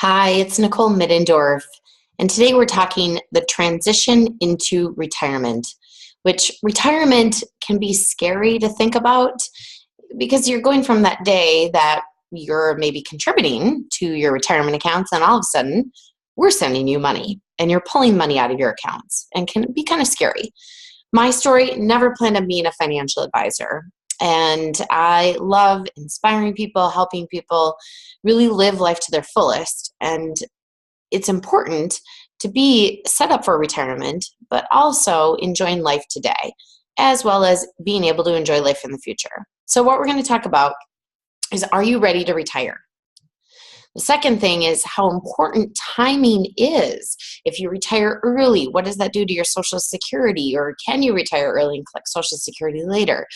Hi, it's Nicole Middendorf, and today we're talking the transition into retirement, which retirement can be scary to think about because you're going from that day that you're maybe contributing to your retirement accounts, and all of a sudden we're sending you money and you're pulling money out of your accounts and can be kind of scary. My story: never planned on being a financial advisor. And I love inspiring people, helping people really live life to their fullest. And it's important to be set up for retirement, but also enjoying life today, as well as being able to enjoy life in the future. So, what we're going to talk about is, are you ready to retire? The second thing is how important timing is. If you retire early, what does that do to your Social Security? Or can you retire early and collect Social Security later?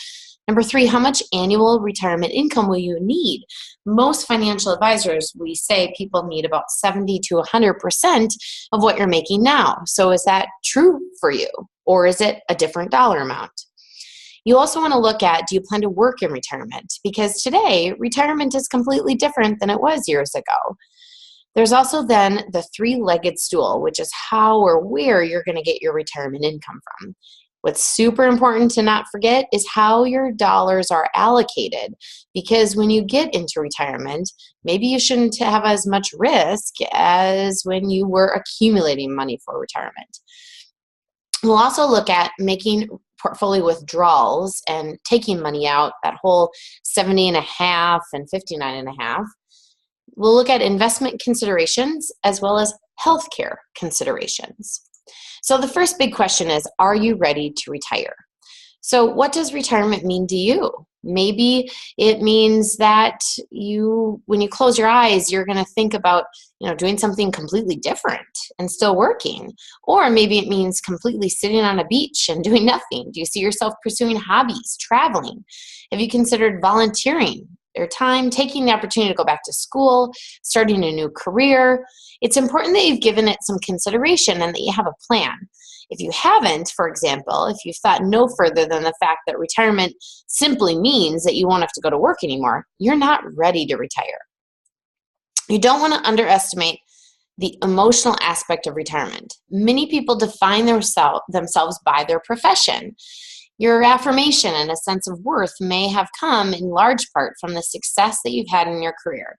Number three, how much annual retirement income will you need? Most financial advisors, we say people need about 70 to 100% of what you're making now. So is that true for you? Or is it a different dollar amount? You also want to look at, do you plan to work in retirement? Because today, retirement is completely different than it was years ago. There's also then the three-legged stool, which is how or where you're going to get your retirement income from. What's super important to not forget is how your dollars are allocated, because when you get into retirement, maybe you shouldn't have as much risk as when you were accumulating money for retirement. We'll also look at making portfolio withdrawals and taking money out, that whole 70 and a half and 59 and a half. We'll look at investment considerations as well as healthcare considerations. So the first big question is, are you ready to retire? So what does retirement mean to you? Maybe it means that when you close your eyes, you're going to think about, doing something completely different and still working. Or maybe it means completely sitting on a beach and doing nothing. Do you see yourself pursuing hobbies, traveling? Have you considered volunteering your time, taking the opportunity to go back to school, starting a new career? It's important that you've given it some consideration and that you have a plan. If you haven't, for example, if you've thought no further than the fact that retirement simply means that you won't have to go to work anymore, you're not ready to retire. You don't want to underestimate the emotional aspect of retirement. Many people define themselves by their profession. Your affirmation and a sense of worth may have come in large part from the success that you've had in your career.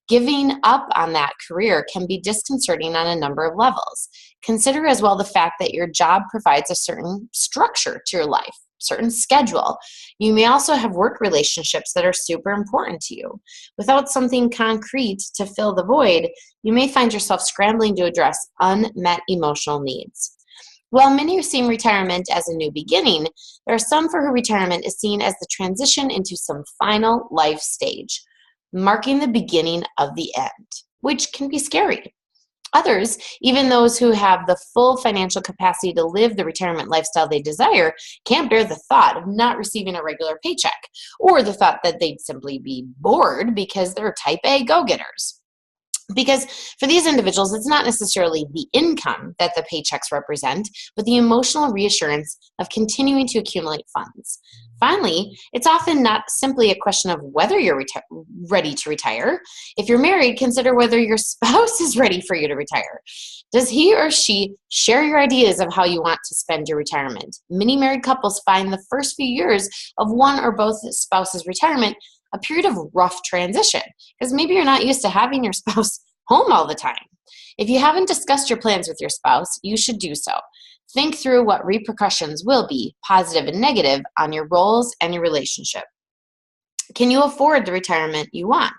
Giving up on that career can be disconcerting on a number of levels. Consider as well the fact that your job provides a certain structure to your life, certain schedule. You may also have work relationships that are super important to you. Without something concrete to fill the void, you may find yourself scrambling to address unmet emotional needs. While many are seeing retirement as a new beginning, there are some for whom retirement is seen as the transition into some final life stage, marking the beginning of the end, which can be scary. Others, even those who have the full financial capacity to live the retirement lifestyle they desire, can't bear the thought of not receiving a regular paycheck, or the thought that they'd simply be bored because they're type A go-getters. Because for these individuals, it's not necessarily the income that the paychecks represent, but the emotional reassurance of continuing to accumulate funds. Finally, it's often not simply a question of whether you're ready to retire. If you're married, consider whether your spouse is ready for you to retire. Does he or she share your ideas of how you want to spend your retirement? Many married couples find the first few years of one or both spouses' retirement a period of rough transition, because maybe you're not used to having your spouse home all the time. If you haven't discussed your plans with your spouse, you should do so. Think through what repercussions will be, positive and negative, on your roles and your relationship. Can you afford the retirement you want?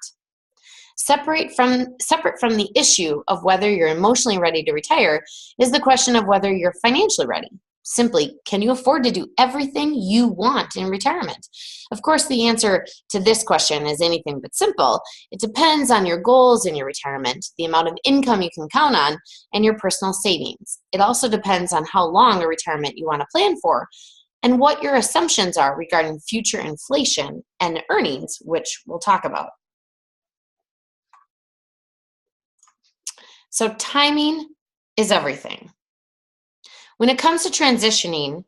Separate from the issue of whether you're emotionally ready to retire is the question of whether you're financially ready. Simply, can you afford to do everything you want in retirement? Of course, the answer to this question is anything but simple. It depends on your goals in your retirement, the amount of income you can count on, and your personal savings. It also depends on how long a retirement you want to plan for, and what your assumptions are regarding future inflation and earnings, which we'll talk about. So timing is everything. When it comes to transitioning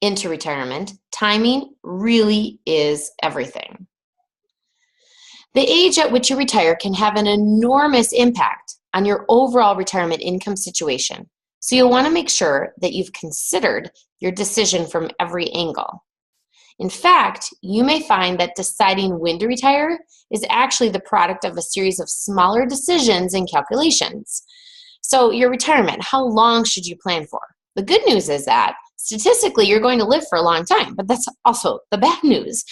into retirement, timing really is everything. The age at which you retire can have an enormous impact on your overall retirement income situation. So you'll want to make sure that you've considered your decision from every angle. In fact, you may find that deciding when to retire is actually the product of a series of smaller decisions and calculations. So your retirement, how long should you plan for? The good news is that statistically you're going to live for a long time, but that's also the bad news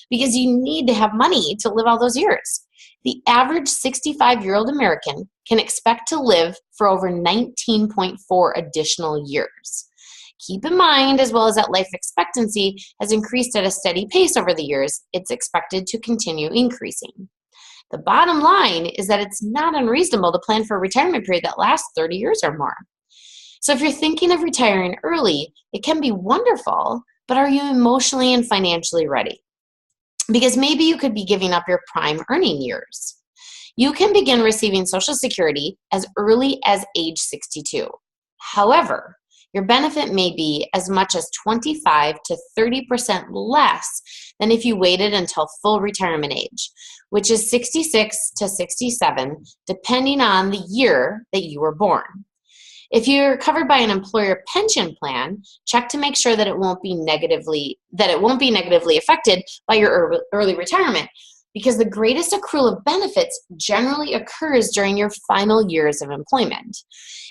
because you need to have money to live all those years. The average 65-year-old American can expect to live for over 19.4 additional years. Keep in mind, as well as that life expectancy has increased at a steady pace over the years, it's expected to continue increasing. The bottom line is that it's not unreasonable to plan for a retirement period that lasts 30 years or more. So if you're thinking of retiring early, it can be wonderful, but are you emotionally and financially ready? Because maybe you could be giving up your prime earning years. You can begin receiving Social Security as early as age 62. However, your benefit may be as much as 25 to 30% less than if you waited until full retirement age, which is 66 to 67, depending on the year that you were born. If you're covered by an employer pension plan, check to make sure that it won't be negatively affected by your early retirement, because the greatest accrual of benefits generally occurs during your final years of employment.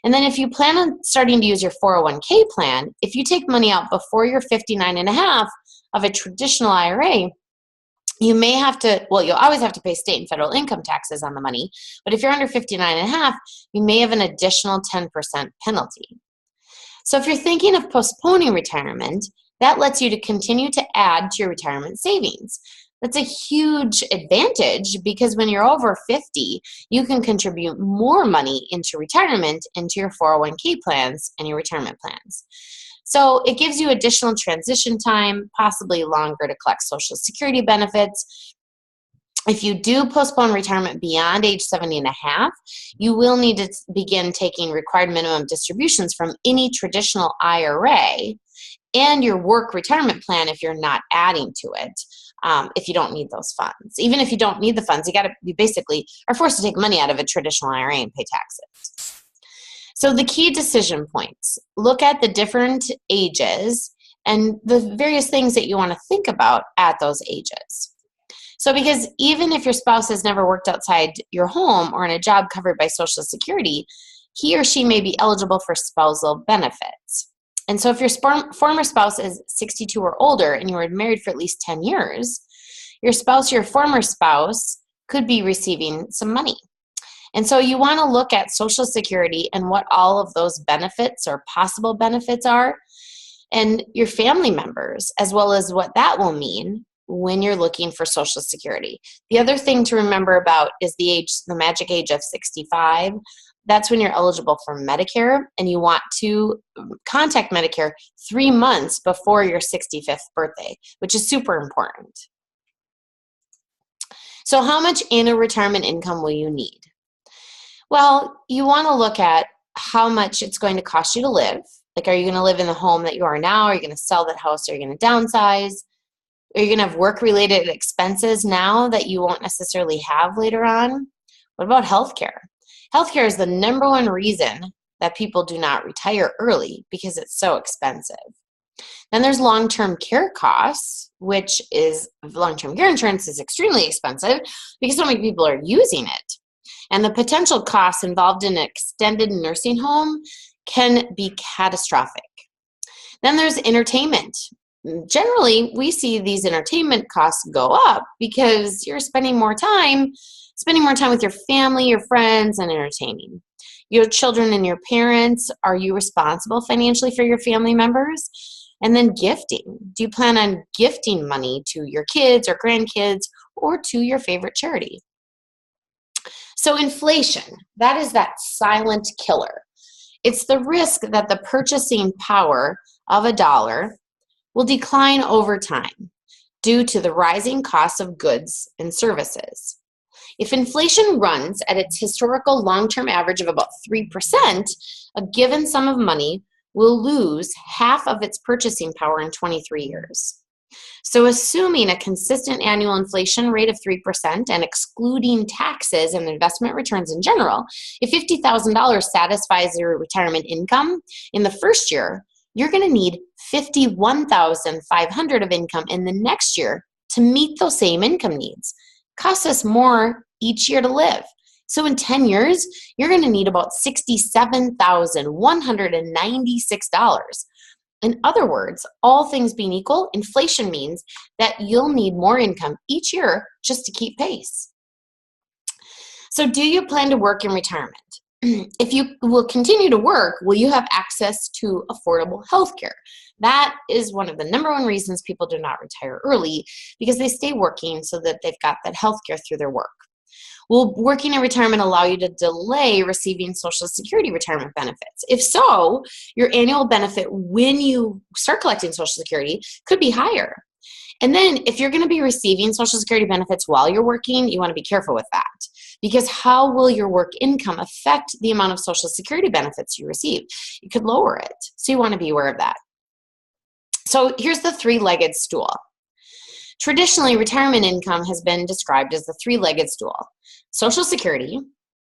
And then if you plan on starting to use your 401k plan, if you take money out before you're 59 and a half of a traditional IRA, you may have to, well, you'll always have to pay state and federal income taxes on the money, but if you're under 59 and a half, you may have an additional 10% penalty. So if you're thinking of postponing retirement, that lets you to continue to add to your retirement savings. That's a huge advantage because when you're over 50, you can contribute more money into retirement, into your 401k plans and your retirement plans. So it gives you additional transition time, possibly longer to collect Social Security benefits. If you do postpone retirement beyond age 70 and a half, you will need to begin taking required minimum distributions from any traditional IRA and your work retirement plan if you're not adding to it. If you don't need those funds. Even if you don't need the funds, you basically are forced to take money out of a traditional IRA and pay taxes. So the key decision points, look at the different ages and the various things that you want to think about at those ages. So because even if your spouse has never worked outside your home or in a job covered by Social Security, he or she may be eligible for spousal benefits. And so if your former spouse is 62 or older and you were married for at least 10 years, your former spouse could be receiving some money. And so you want to look at Social Security and what all of those benefits or possible benefits are, and your family members, as well as what that will mean when you're looking for Social Security. The other thing to remember about is the magic age of 65. That's when you're eligible for Medicare, and you want to contact Medicare 3 months before your 65th birthday, which is super important. So how much annual retirement income will you need? Well, you want to look at how much it's going to cost you to live. Like, are you going to live in the home that you are now? Are you going to sell that house? Are you going to downsize? Are you going to have work-related expenses now that you won't necessarily have later on? What about healthcare? Healthcare is the number one reason that people do not retire early because it's so expensive. Then there's long-term care costs, which is long-term care insurance is extremely expensive because so many people are using it. And the potential costs involved in an extended nursing home can be catastrophic. Then there's entertainment. Generally, we see these entertainment costs go up because you're spending more time with your family, your friends, and entertaining. Your children and your parents, are you responsible financially for your family members? And then gifting. Do you plan on gifting money to your kids or grandkids or to your favorite charity? So inflation, that is that silent killer. It's the risk that the purchasing power of a dollar will decline over time due to the rising costs of goods and services. If inflation runs at its historical long-term average of about 3%, a given sum of money will lose half of its purchasing power in 23 years. So assuming a consistent annual inflation rate of 3% and excluding taxes and investment returns in general, if $50,000 satisfies your retirement income in the first year, you're going to need $51,500 of income in the next year to meet those same income needs. Costs us more each year to live. So in 10 years, you're going to need about $67,196. In other words, all things being equal, inflation means that you'll need more income each year just to keep pace. So do you plan to work in retirement? If you will continue to work, will you have access to affordable health care? That is one of the number one reasons people do not retire early, because they stay working so that they've got that health care through their work. Will working in retirement allow you to delay receiving Social Security retirement benefits? If so, your annual benefit when you start collecting Social Security could be higher. And then if you're going to be receiving Social Security benefits while you're working, you want to be careful with that, because how will your work income affect the amount of Social Security benefits you receive? It could lower it. So you want to be aware of that. So here's the three-legged stool. Traditionally, retirement income has been described as the three-legged stool: Social Security,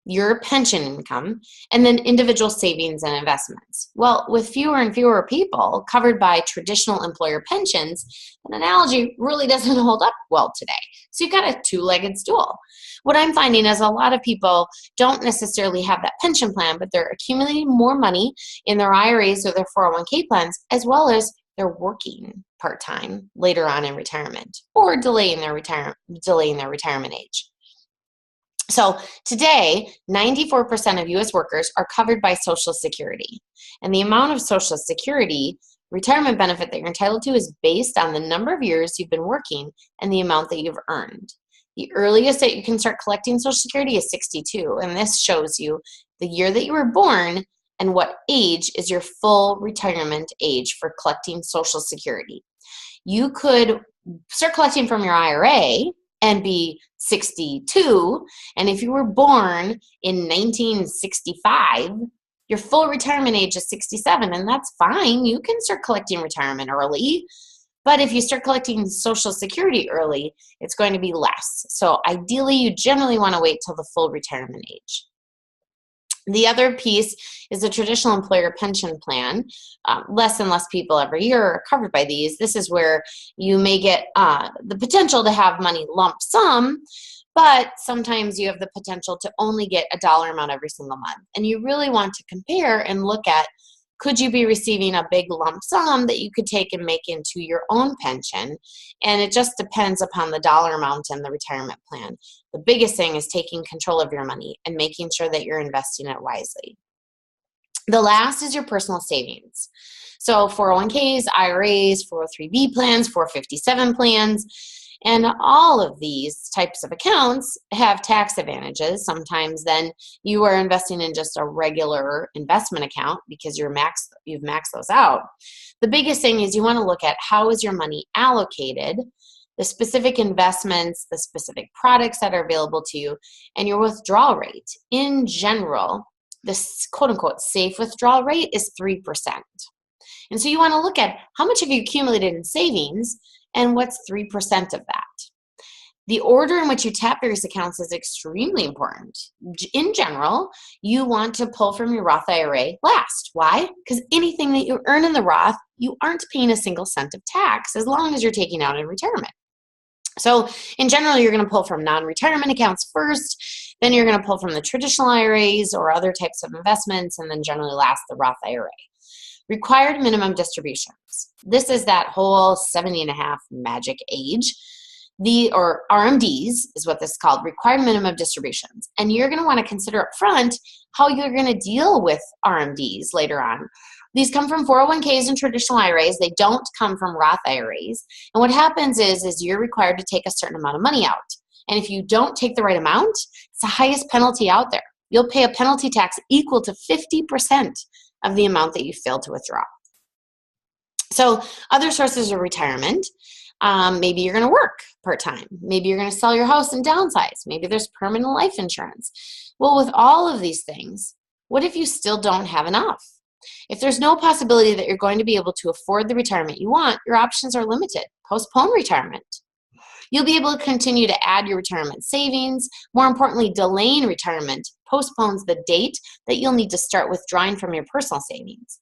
your pension income, and then individual savings and investments. Well, with fewer and fewer people covered by traditional employer pensions, an analogy really doesn't hold up well today. So you've got a two-legged stool. What I'm finding is a lot of people don't necessarily have that pension plan, but they're accumulating more money in their IRAs or their 401k plans, as well as they're working part-time later on in retirement, or delaying their retirement age. So today, 94% of U.S. workers are covered by Social Security. And the amount of Social Security retirement benefit that you're entitled to is based on the number of years you've been working and the amount that you've earned. The earliest that you can start collecting Social Security is 62, and this shows you the year that you were born and what age is your full retirement age for collecting Social Security. You could start collecting from your IRA and be 62, and if you were born in 1965, your full retirement age is 67, and that's fine. You can start collecting retirement early, but if you start collecting Social Security early, it's going to be less. So ideally, you generally want to wait till the full retirement age. The other piece is the traditional employer pension plan. Less and less people every year are covered by these. This is where you may get the potential to have money lump sum, but sometimes you have the potential to only get a dollar amount every single month. And you really want to compare and look at, could you be receiving a big lump sum that you could take and make into your own pension? And it just depends upon the dollar amount and the retirement plan. The biggest thing is taking control of your money and making sure that you're investing it wisely. The last is your personal savings. So 401ks, IRAs, 403b plans, 457 plans, and all of these types of accounts have tax advantages. Sometimes then you are investing in just a regular investment account because you've maxed those out. The biggest thing is you want to look at how is your money allocated, the specific investments, the specific products that are available to you, and your withdrawal rate. In general, this quote-unquote safe withdrawal rate is 3%. And so you want to look at how much have you accumulated in savings and what's 3% of that. The order in which you tap various accounts is extremely important. In general, you want to pull from your Roth IRA last. Why? Because anything that you earn in the Roth, you aren't paying a single cent of tax as long as you're taking out in retirement. So in general, you're going to pull from non-retirement accounts first, then you're going to pull from the traditional IRAs or other types of investments, and then generally last the Roth IRA. Required minimum distributions. This is that whole 70.5 magic age. Or RMDs is what this is called, required minimum distributions. And you're going to want to consider up front how you're going to deal with RMDs later on. These come from 401ks and traditional IRAs. They don't come from Roth IRAs. And what happens is you're required to take a certain amount of money out. And if you don't take the right amount, it's the highest penalty out there. You'll pay a penalty tax equal to 50% of the amount that you failed to withdraw. So other sources of retirement, maybe you're going to work part-time. Maybe you're going to sell your house and downsize. Maybe there's permanent life insurance. Well, with all of these things, what if you still don't have enough? If there's no possibility that you're going to be able to afford the retirement you want, your options are limited. Postpone retirement. You'll be able to continue to add your retirement savings. More importantly, delaying retirement postpones the date that you'll need to start withdrawing from your personal savings.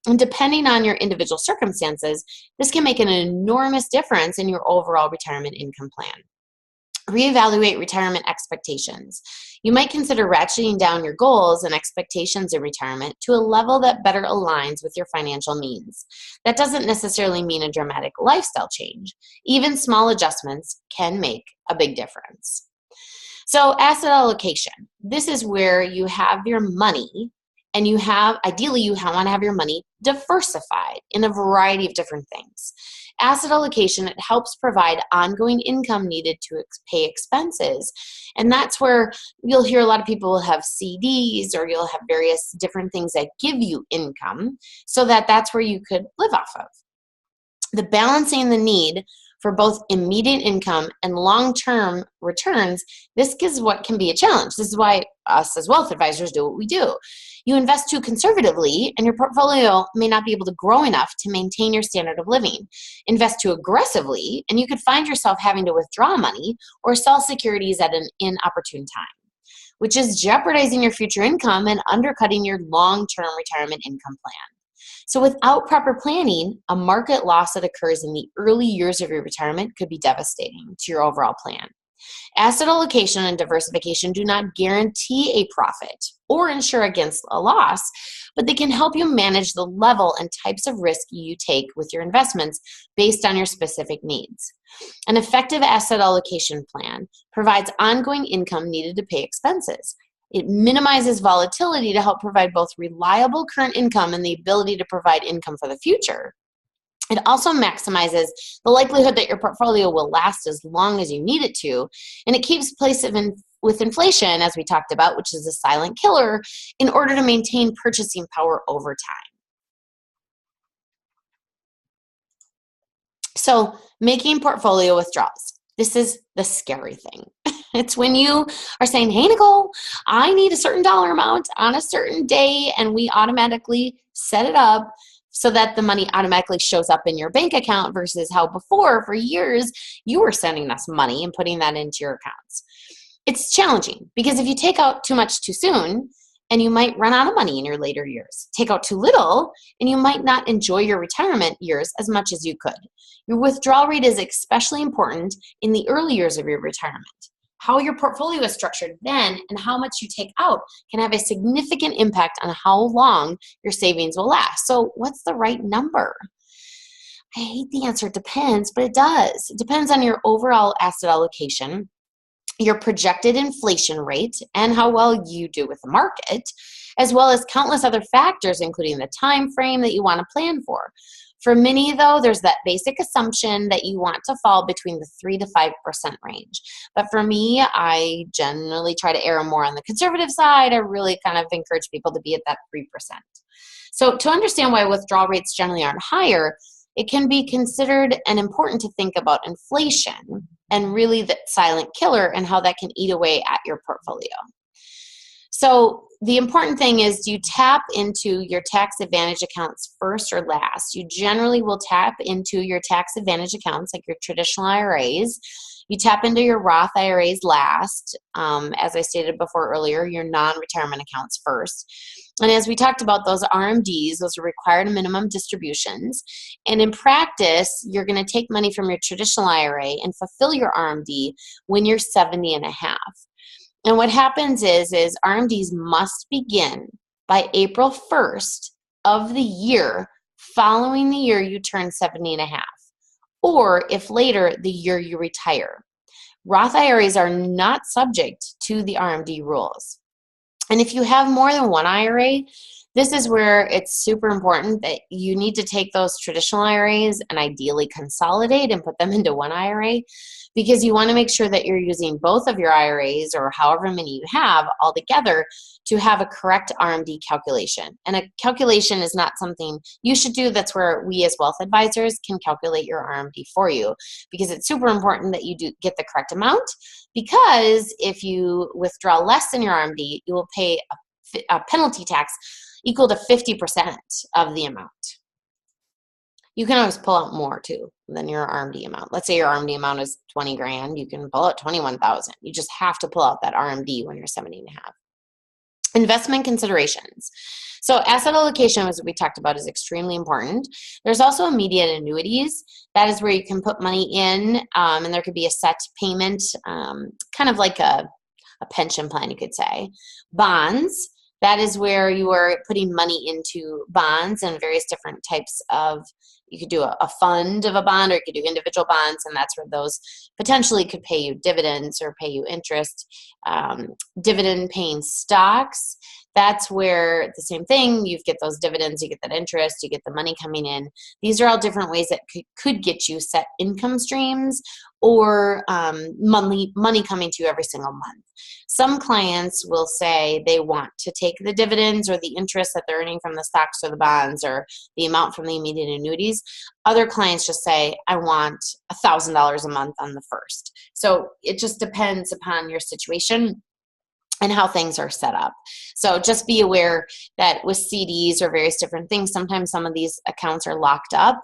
And depending on your individual circumstances, this can make an enormous difference in your overall retirement income plan. Reevaluate retirement expectations. You might consider ratcheting down your goals and expectations in retirement to a level that better aligns with your financial means. That doesn't necessarily mean a dramatic lifestyle change. Even small adjustments can make a big difference. So, asset allocation. This is where you have your money, and ideally you want to have your money diversified in a variety of different things. Asset allocation, it helps provide ongoing income needed to pay expenses. And that's where you'll hear a lot of people will have CDs, or you'll have various different things that give you income, so that's where you could live off of. The balancing the need for both immediate income and long-term returns, this is what can be a challenge. This is why us as wealth advisors do what we do. You invest too conservatively, and your portfolio may not be able to grow enough to maintain your standard of living. Invest too aggressively, and you could find yourself having to withdraw money or sell securities at an inopportune time, which is jeopardizing your future income and undercutting your long-term retirement income plan. So without proper planning, a market loss that occurs in the early years of your retirement could be devastating to your overall plan. Asset allocation and diversification do not guarantee a profit or insure against a loss, but they can help you manage the level and types of risk you take with your investments based on your specific needs. An effective asset allocation plan provides ongoing income needed to pay expenses. It minimizes volatility to help provide both reliable current income and the ability to provide income for the future. It also maximizes the likelihood that your portfolio will last as long as you need it to, and it keeps pace with inflation, as we talked about, which is a silent killer, in order to maintain purchasing power over time. So, making portfolio withdrawals. This is the scary thing. It's when you are saying, hey, Nicole, I need a certain dollar amount on a certain day, and we automatically set it up so that the money automatically shows up in your bank account, versus how before, for years, you were sending us money and putting that into your accounts. It's challenging because if you take out too much too soon, and you might run out of money in your later years. Take out too little, and you might not enjoy your retirement years as much as you could. Your withdrawal rate is especially important in the early years of your retirement. How your portfolio is structured then and how much you take out can have a significant impact on how long your savings will last. So what's the right number? I hate the answer, it depends, but it does. It depends on your overall asset allocation, your projected inflation rate, and how well you do with the market, as well as countless other factors, including the time frame that you want to plan for. For many, though, there's that basic assumption that you want to fall between the 3 to 5% range. But for me, I generally try to err more on the conservative side. I really kind of encourage people to be at that 3%. So to understand why withdrawal rates generally aren't higher, it can be considered and important to think about inflation and really the silent killer and how that can eat away at your portfolio. So the important thing is, do you tap into your tax advantage accounts first or last? You generally will tap into your tax advantage accounts, like your traditional IRAs. You tap into your Roth IRAs last. As I stated before earlier, your non-retirement accounts first. And as we talked about, those RMDs, those are required minimum distributions. And in practice, you're going to take money from your traditional IRA and fulfill your RMD when you're 70 and a half. And what happens is RMDs must begin by April 1st of the year following the year you turn 70 and a half, or if later, the year you retire. Roth IRAs are not subject to the RMD rules. And if you have more than one IRA, this is where it's super important that you need to take those traditional IRAs and ideally consolidate and put them into one IRA, because you want to make sure that you're using both of your IRAs, or however many you have, all together to have a correct RMD calculation. And a calculation is not something you should do. That's where we as wealth advisors can calculate your RMD for you, because it's super important that you do get the correct amount, because if you withdraw less than your RMD, you will pay a penalty tax equal to 50% of the amount. You can always pull out more too than your RMD amount. Let's say your RMD amount is 20 grand. You can pull out 21,000. You just have to pull out that RMD when you're 70 and a half. Investment considerations. So asset allocation, as we talked about, is extremely important. There's also immediate annuities. That is where you can put money in, and there could be a set payment, kind of like a pension plan, you could say. Bonds. That is where you are putting money into bonds and various different types of, you could do a fund of a bond, or you could do individual bonds, and that's where those potentially could pay you dividends or pay you interest. Dividend paying stocks, that's where the same thing, you get those dividends, you get that interest, you get the money coming in. These are all different ways that could get you set income streams or money coming to you every single month. Some clients will say they want to take the dividends or the interest that they're earning from the stocks or the bonds or the amount from the immediate annuities. Other clients just say, I want $1,000 a month on the first. So it just depends upon your situation and how things are set up. So just be aware that with CDs or various different things, sometimes some of these accounts are locked up.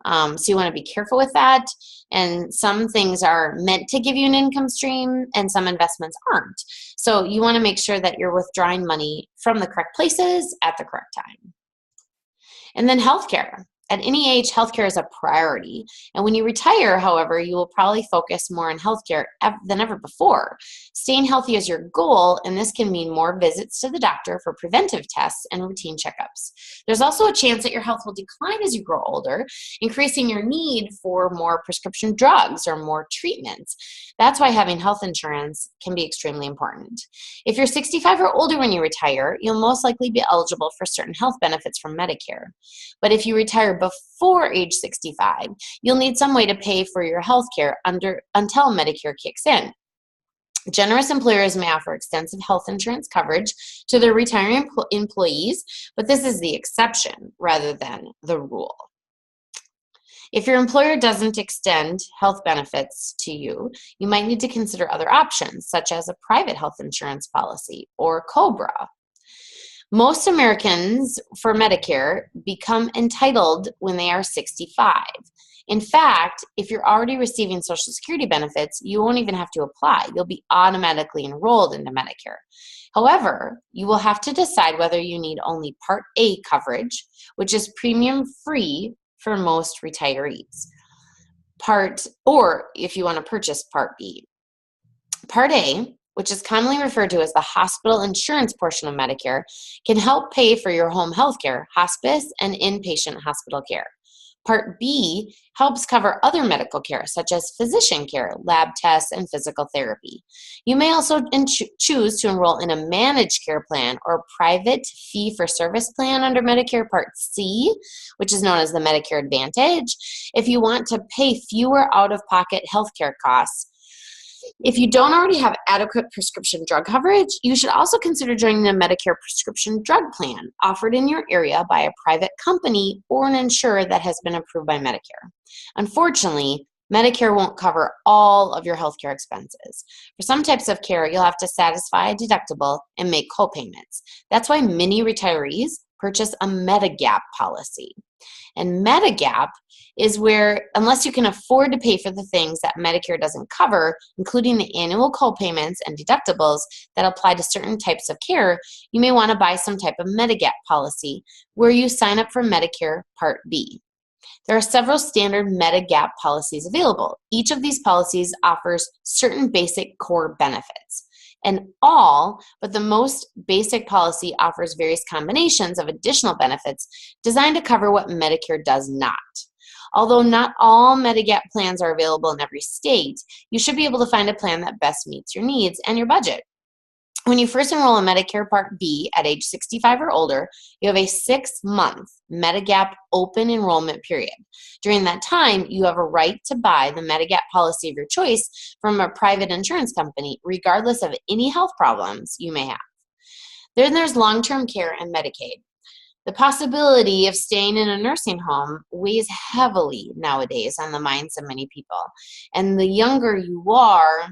So you want to be careful with that. And some things are meant to give you an income stream and some investments aren't. So you want to make sure that you're withdrawing money from the correct places at the correct time. And then healthcare. At any age, healthcare is a priority. And when you retire, however, you will probably focus more on healthcare than ever before. Staying healthy is your goal, and this can mean more visits to the doctor for preventive tests and routine checkups. There's also a chance that your health will decline as you grow older, increasing your need for more prescription drugs or more treatments. That's why having health insurance can be extremely important. If you're 65 or older when you retire, you'll most likely be eligible for certain health benefits from Medicare. But if you retire before age 65, you'll need some way to pay for your health care until Medicare kicks in. Generous employers may offer extensive health insurance coverage to their retiring employees, but this is the exception rather than the rule. If your employer doesn't extend health benefits to you, you might need to consider other options, such as a private health insurance policy or COBRA. Most Americans for Medicare become entitled when they are 65. In fact, if you're already receiving Social Security benefits, you won't even have to apply. You'll be automatically enrolled into Medicare. However, you will have to decide whether you need only Part A coverage, which is premium free for most retirees, or if you want to purchase Part B. Part A, which is commonly referred to as the hospital insurance portion of Medicare, can help pay for your home health care, hospice, and inpatient hospital care. Part B helps cover other medical care, such as physician care, lab tests, and physical therapy. You may also choose to enroll in a managed care plan or private fee-for-service plan under Medicare Part C, which is known as the Medicare Advantage, if you want to pay fewer out-of-pocket health care costs. If you don't already have adequate prescription drug coverage, you should also consider joining a Medicare prescription drug plan offered in your area by a private company or an insurer that has been approved by Medicare. Unfortunately, Medicare won't cover all of your healthcare expenses. For some types of care, you'll have to satisfy a deductible and make co-payments. That's why many retirees purchase a Medigap policy. And Medigap is where, unless you can afford to pay for the things that Medicare doesn't cover, including the annual co-payments and deductibles that apply to certain types of care, you may want to buy some type of Medigap policy where you sign up for Medicare Part B. There are several standard Medigap policies available. Each of these policies offers certain basic core benefits. And all but the most basic policy offers various combinations of additional benefits designed to cover what Medicare does not. Although not all Medigap plans are available in every state, you should be able to find a plan that best meets your needs and your budget. When you first enroll in Medicare Part B at age 65 or older, you have a 6-month Medigap open enrollment period. During that time, you have a right to buy the Medigap policy of your choice from a private insurance company, regardless of any health problems you may have. Then there's long-term care and Medicaid. The possibility of staying in a nursing home weighs heavily nowadays on the minds of many people. And the younger you are,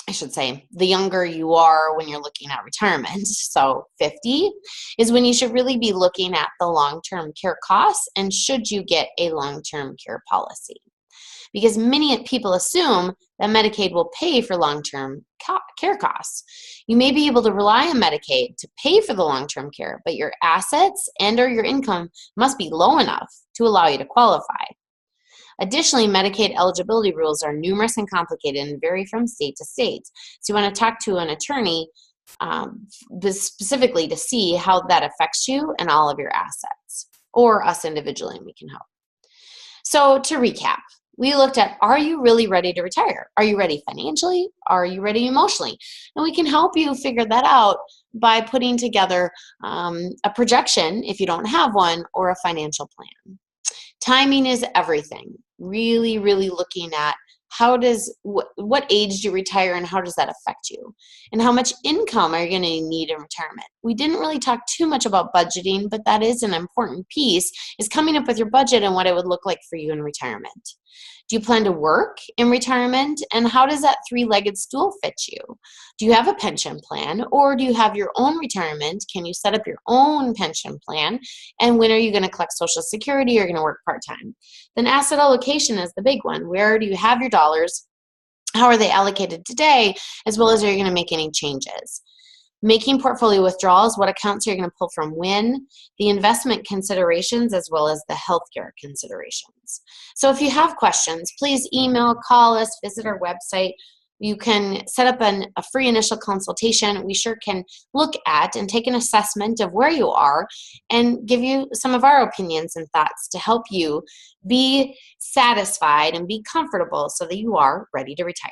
I should say, the younger you are when you're looking at retirement. So 50 is when you should really be looking at the long-term care costs and should you get a long-term care policy. Because many people assume that Medicaid will pay for long-term care costs. You may be able to rely on Medicaid to pay for the long-term care, but your assets and or your income must be low enough to allow you to qualify. Additionally, Medicaid eligibility rules are numerous and complicated and vary from state to state. So you want to talk to an attorney specifically to see how that affects you and all of your assets, or us individually, and we can help. So to recap, we looked at, are you really ready to retire? Are you ready financially? Are you ready emotionally? And we can help you figure that out by putting together a projection, if you don't have one, or a financial plan. Timing is everything. Really, really looking at what age do you retire and how does that affect you? And how much income are you going to need in retirement? We didn't really talk too much about budgeting, but that is an important piece, is coming up with your budget and what it would look like for you in retirement. Do you plan to work in retirement? And how does that three-legged stool fit you? Do you have a pension plan, or do you have your own retirement? Can you set up your own pension plan? And when are you going to collect Social Security? Or are you going to work part-time? Then asset allocation is the big one. Where do you have your dollars? How are they allocated today? As well as, are you going to make any changes? Making portfolio withdrawals, what accounts are you going to pull from when, the investment considerations, as well as the healthcare considerations. So if you have questions, please email, call us, visit our website. You can set up a free initial consultation. We sure can look at and take an assessment of where you are and give you some of our opinions and thoughts to help you be satisfied and be comfortable so that you are ready to retire.